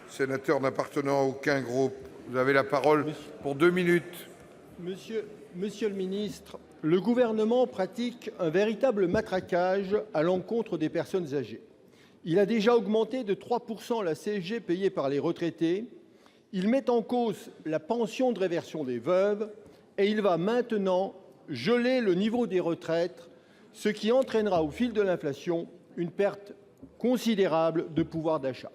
sénateur n'appartenant à aucun groupe. Vous avez la parole pour 2 minutes. Monsieur le ministre, le gouvernement pratique un véritable matraquage à l'encontre des personnes âgées. Il a déjà augmenté de 3 % la CSG payée par les retraités. Il met en cause la pension de réversion des veuves et il va maintenant geler le niveau des retraites, ce qui entraînera au fil de l'inflation une perte considérable de pouvoir d'achat.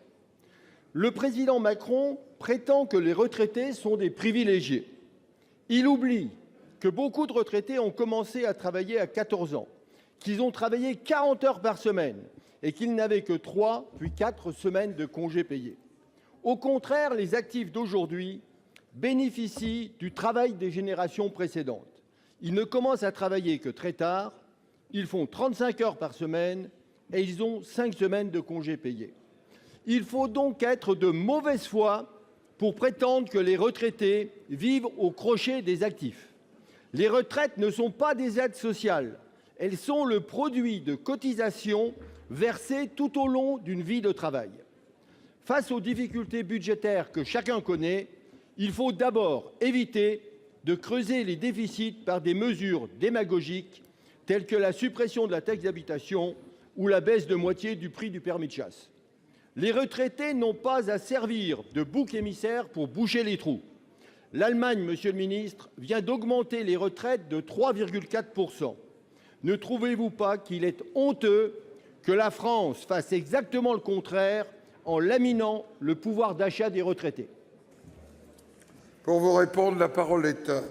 Le président Macron prétend que les retraités sont des privilégiés. Il oublie que beaucoup de retraités ont commencé à travailler à 14 ans, qu'ils ont travaillé 40 heures par semaine et qu'ils n'avaient que 3 puis 4 semaines de congés payés. Au contraire, les actifs d'aujourd'hui bénéficient du travail des générations précédentes. Ils ne commencent à travailler que très tard, ils font 35 heures par semaine et ils ont 5 semaines de congés payés. Il faut donc être de mauvaise foi pour prétendre que les retraités vivent au crochet des actifs. Les retraites ne sont pas des aides sociales, elles sont le produit de cotisations versées tout au long d'une vie de travail. Face aux difficultés budgétaires que chacun connaît, il faut d'abord éviter de creuser les déficits par des mesures démagogiques telles que la suppression de la taxe d'habitation ou la baisse de moitié du prix du permis de chasse. Les retraités n'ont pas à servir de bouc émissaire pour boucher les trous. L'Allemagne, monsieur le ministre, vient d'augmenter les retraites de 3,4 %. Ne trouvez-vous pas qu'il est honteux que la France fasse exactement le contraire en laminant le pouvoir d'achat des retraités? Pour vous répondre, la parole est à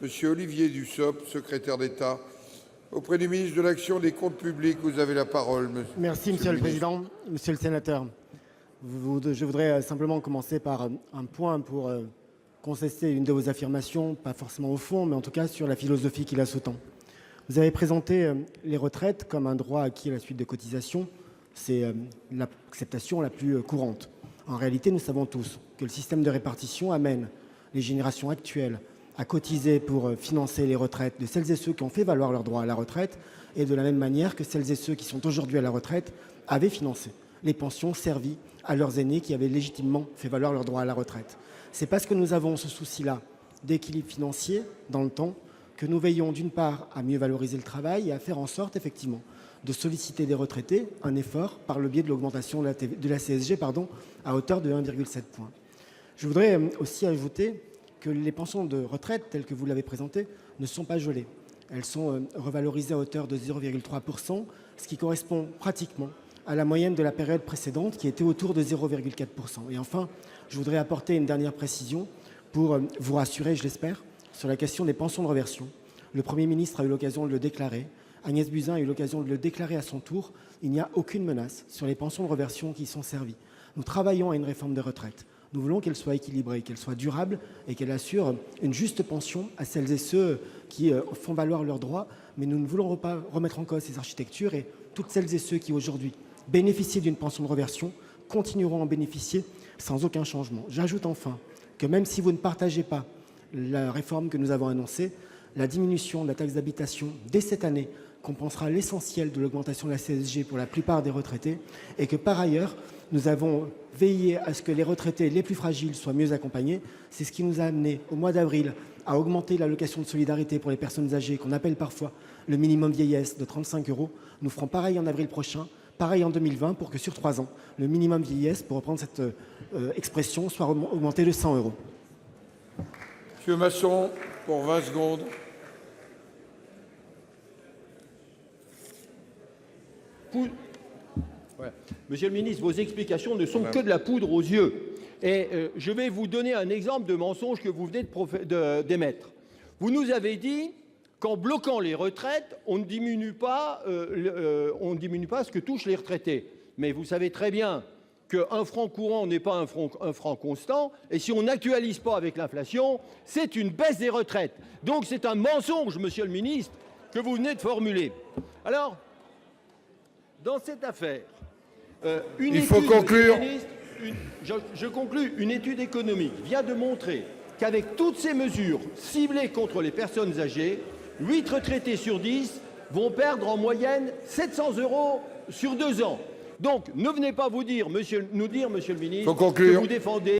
M. Olivier Dussopt, secrétaire d'État auprès du ministre de l'Action et des Comptes publics. Vous avez la parole, monsieur. Merci, Monsieur le Président. Monsieur le sénateur, je voudrais simplement commencer par un point pour contester une de vos affirmations, pas forcément au fond, mais en tout cas sur la philosophie qui la sous-tend. Vous avez présenté les retraites comme un droit acquis à la suite de cotisations. C'est l'acceptation la plus courante. En réalité, nous savons tous que le système de répartition amène les générations actuelles à cotiser pour financer les retraites de celles et ceux qui ont fait valoir leur droit à la retraite, et de la même manière que celles et ceux qui sont aujourd'hui à la retraite avaient financé les pensions servies à leurs aînés qui avaient légitimement fait valoir leur droit à la retraite. C'est parce que nous avons ce souci-là d'équilibre financier dans le temps que nous veillons d'une part à mieux valoriser le travail et à faire en sorte effectivement de solliciter des retraités un effort par le biais de l'augmentation de la CSG à hauteur de 1,7 point. Je voudrais aussi ajouter que les pensions de retraite telles que vous l'avez présentées ne sont pas gelées. Elles sont revalorisées à hauteur de 0,3 %, ce qui correspond pratiquement à la moyenne de la période précédente qui était autour de 0,4 %. Et enfin, je voudrais apporter une dernière précision pour vous rassurer, je l'espère, sur la question des pensions de réversion. Le Premier ministre a eu l'occasion de le déclarer. Agnès Buzyn a eu l'occasion de le déclarer à son tour. Il n'y a aucune menace sur les pensions de réversion qui sont servies. Nous travaillons à une réforme des retraites. Nous voulons qu'elle soit équilibrée, qu'elle soit durable et qu'elle assure une juste pension à celles et ceux qui font valoir leurs droits. Mais nous ne voulons pas remettre en cause ces architectures et toutes celles et ceux qui aujourd'hui bénéficient d'une pension de réversion continueront à en bénéficier sans aucun changement. J'ajoute enfin que même si vous ne partagez pas la réforme que nous avons annoncée, la diminution de la taxe d'habitation dès cette année compensera l'essentiel de l'augmentation de la CSG pour la plupart des retraités et que par ailleurs, nous avons veillé à ce que les retraités les plus fragiles soient mieux accompagnés. C'est ce qui nous a amené au mois d'avril à augmenter l'allocation de solidarité pour les personnes âgées qu'on appelle parfois le minimum vieillesse de 35 €. Nous ferons pareil en avril prochain, pareil en 2020 pour que sur 3 ans, le minimum vieillesse, pour reprendre cette expression, soit augmenté de 100 €. Monsieur Masson, pour 20 secondes. Monsieur le ministre, vos explications ne sont que de la poudre aux yeux. Et je vais vous donner un exemple de mensonge que vous venez d'émettre. Vous nous avez dit qu'en bloquant les retraites, on ne diminue pas ce que touchent les retraités. Mais vous savez très bien qu'un franc courant n'est pas un franc constant. Et si on n'actualise pas avec l'inflation, c'est une baisse des retraites. Donc c'est un mensonge, monsieur le ministre, que vous venez de formuler. Alors, dans cette affaire, il faut conclure. Je conclus. Une étude économique vient de montrer qu'avec toutes ces mesures ciblées contre les personnes âgées, 8 retraités sur 10 vont perdre en moyenne 700 € sur 2 ans. Donc, ne venez pas nous dire, monsieur le ministre, Faut conclure. que vous défendez